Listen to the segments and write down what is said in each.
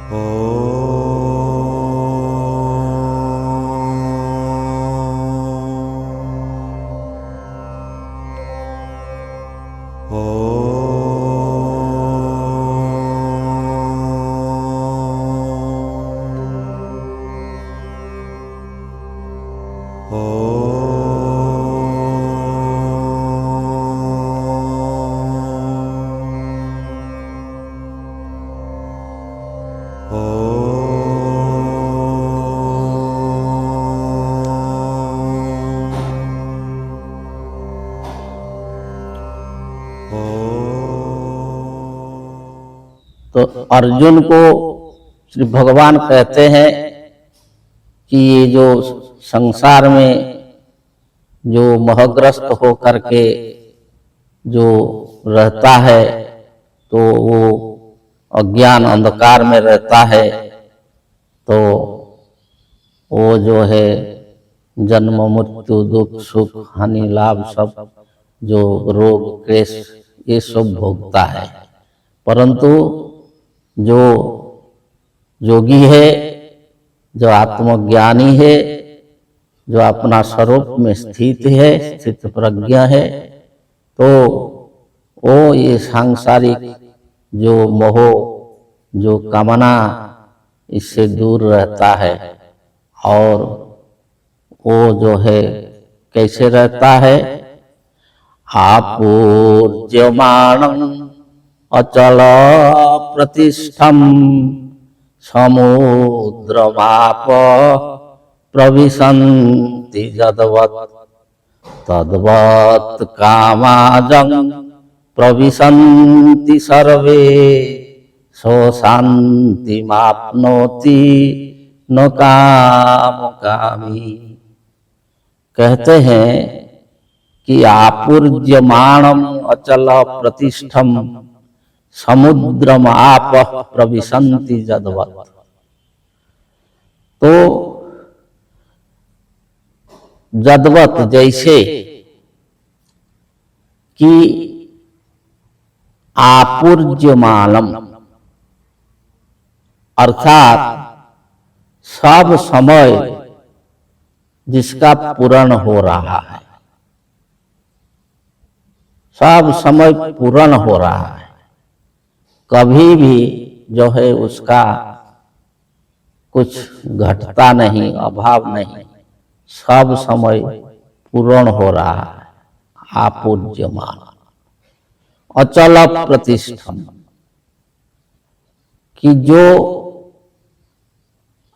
तो अर्जुन को श्री भगवान कहते हैं कि ये जो संसार में जो मोहग्रस्त हो करके जो रहता है तो वो अज्ञान अंधकार में रहता है, तो वो जो है जन्म मृत्यु दुख सुख हानि लाभ सब जो रोग क्लेश ये सब भोगता है। परंतु जो योगी है, जो आत्मज्ञानी है, जो अपना स्वरूप में स्थित है, स्थित प्रज्ञ है, तो वो ये सांसारिक जो मोह जो कामना इससे दूर रहता है। और वो जो है कैसे रहता है, आपूर्यमाणं अचल प्रतिष्ठम समुद्रमाप प्रविशन्ति यद्वत् तद्वत् कामाजं प्रविशन्ति सर्वे सो शान्तिमाप्नोति न कामकामी। कहते हैं कि आपूर्यमाणम अचल प्रतिष्ठम समुद्रमाप प्रविशन्ति यद्वत्। तो यद्वत् जैसे कि आपूर्यमानम अर्थात सब समय जिसका पूर्ण हो रहा है, सब समय पूर्ण हो रहा है, कभी भी जो है उसका कुछ घटता नहीं, अभाव नहीं, सब समय पूर्ण हो रहा है। आपूर्यमान अचल प्रतिष्ठम कि जो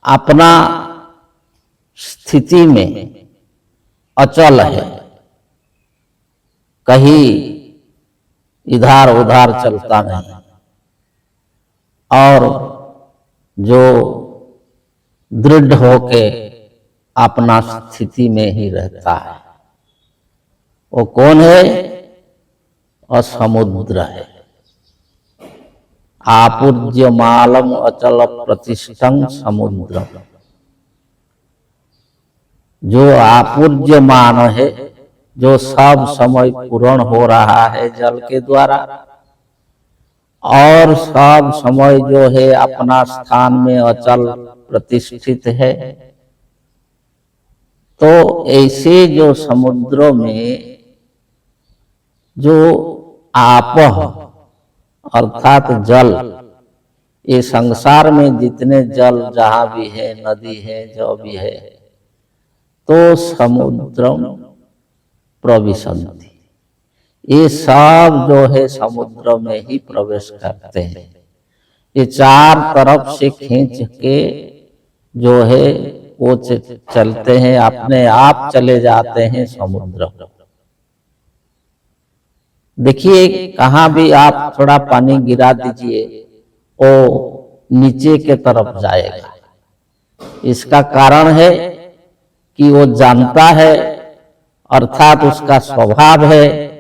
अपना स्थिति में अचल है, कहीं इधर उधर चलता नहीं, और जो दृढ़ होके अपना स्थिति में ही रहता है, वो कौन है? असमुद्र है। आपूर्यमालम अचल प्रतिष्ठं समुद्र। जो आपूर्यमान है, जो सब समय पूर्ण हो रहा है जल के द्वारा, और सब समय जो है अपना स्थान में अचल प्रतिष्ठित है, तो ऐसे जो समुद्रों में जो आप अर्थात जल, ये संसार में जितने जल जहाँ भी है, नदी है, जो भी है, तो समुद्रम प्रविशन्ति, ये सब जो है समुद्र में ही प्रवेश करते हैं। ये चार तरफ से खींच के जो है वो चलते हैं, अपने आप चले जाते हैं समुद्र। देखिए कहाँ भी आप थोड़ा पानी गिरा दीजिए, वो नीचे के तरफ जाएगा। इसका कारण है कि वो जानता है, अर्थात उसका स्वभाव है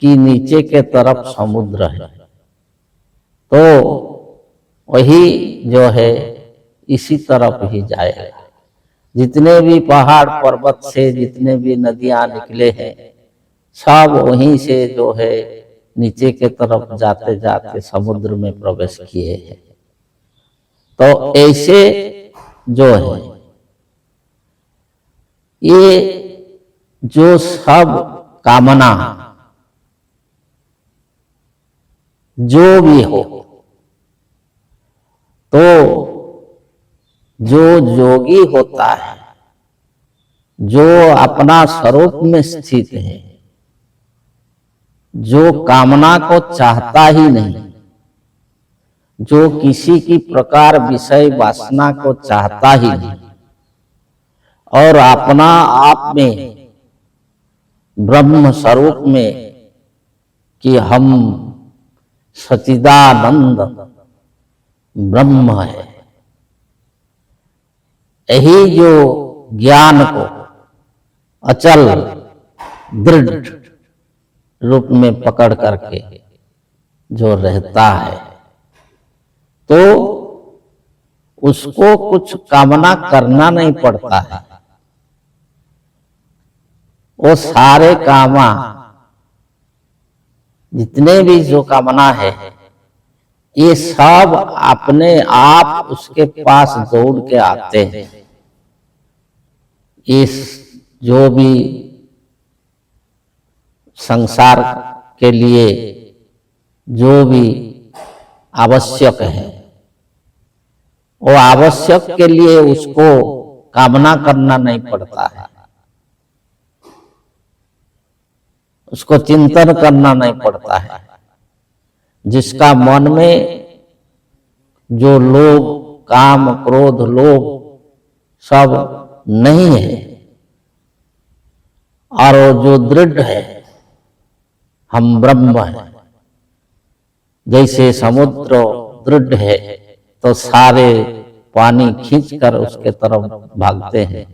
कि नीचे के तरफ समुद्र है, तो वही जो है इसी तरफ ही जाएगा। जितने भी पहाड़ पर्वत से जितने भी नदियां निकले हैं, सब वहीं से जो है नीचे के तरफ जाते जाते समुद्र में प्रवेश किए हैं। तो ऐसे जो है ये जो सब कामना जो भी हो, तो जो योगी होता है, जो अपना स्वरूप में स्थित है, जो कामना को चाहता ही नहीं, जो किसी की प्रकार विषय वासना को चाहता ही नहीं, और अपना आप में ब्रह्म स्वरूप में कि हम सच्चिदानंद ब्रह्म है, यही जो ज्ञान को अचल दृढ़ रूप में पकड़ करके जो रहता है, तो उसको कुछ कामना करना नहीं पड़ता है। वो सारे कामा जितने भी जो कामना है, ये सब अपने आप उसके पास दौड़ के आते हैं। इस जो भी संसार के लिए जो भी आवश्यक है, वो आवश्यक के लिए उसको कामना करना नहीं पड़ता है, उसको चिंतन करना नहीं पड़ता है। जिसका मन में जो लोभ, काम, क्रोध, लोभ सब नहीं है, और वो जो दृढ़ है, हम ब्रह्म है, जैसे समुद्र दृढ़ है तो सारे पानी खींचकर उसके तरफ भागते हैं,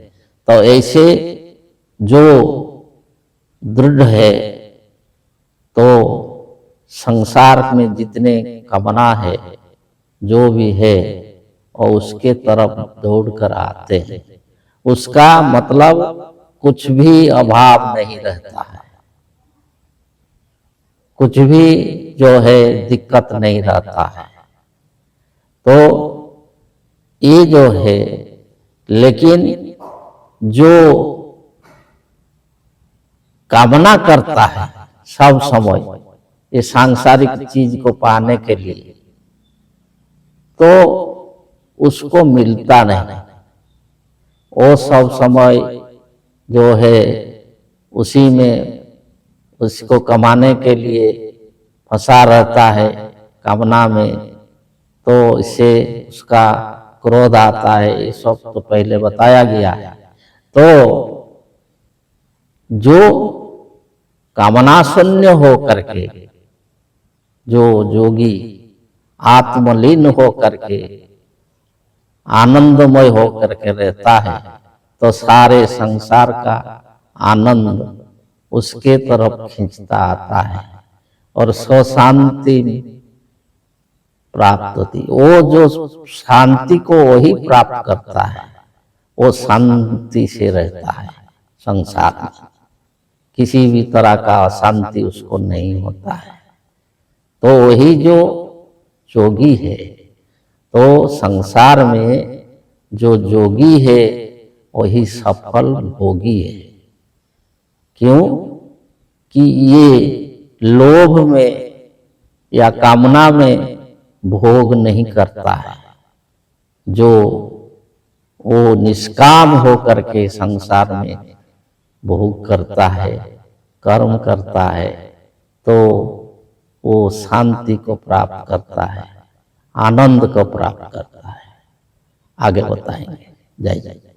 तो ऐसे जो दृढ़ है, तो संसार में जितने कामना है जो भी है, और उसके तरफ दौड़कर आते हैं। उसका मतलब कुछ भी अभाव नहीं रहता है, कुछ भी जो है दिक्कत नहीं रहता है। तो ये जो है, लेकिन जो कामना करता है सब समय ये सांसारिक चीज को पाने के लिए, तो उसको मिलता नहीं। वो सब समय जो है उसी में उसको कमाने के लिए फंसा रहता है, कामना में, तो इससे उसका क्रोध आता है। ये सब तो पहले बताया गया है। तो जो कामना शून्य हो करके, जो योगी आत्मलीन हो करके आनंदमय हो करके रहता है, तो सारे संसार का आनंद उसके तरफ खींचता आता है और स्व शांति प्राप्त होती। वो जो शांति को वही प्राप्त करता है, वो शांति से रहता है। संसार में किसी भी तरह का अशांति उसको नहीं होता है। तो वही जो योगी है, तो संसार में जो योगी है वही सफल भोगी है। क्यों कि ये लोभ में या कामना में भोग नहीं करता है। जो वो निष्काम होकर के संसार में भोग करता है, कर्म करता है, तो वो शांति को प्राप्त करता है, आनंद को प्राप्त करता है। आगे बताएंगे। जय जय।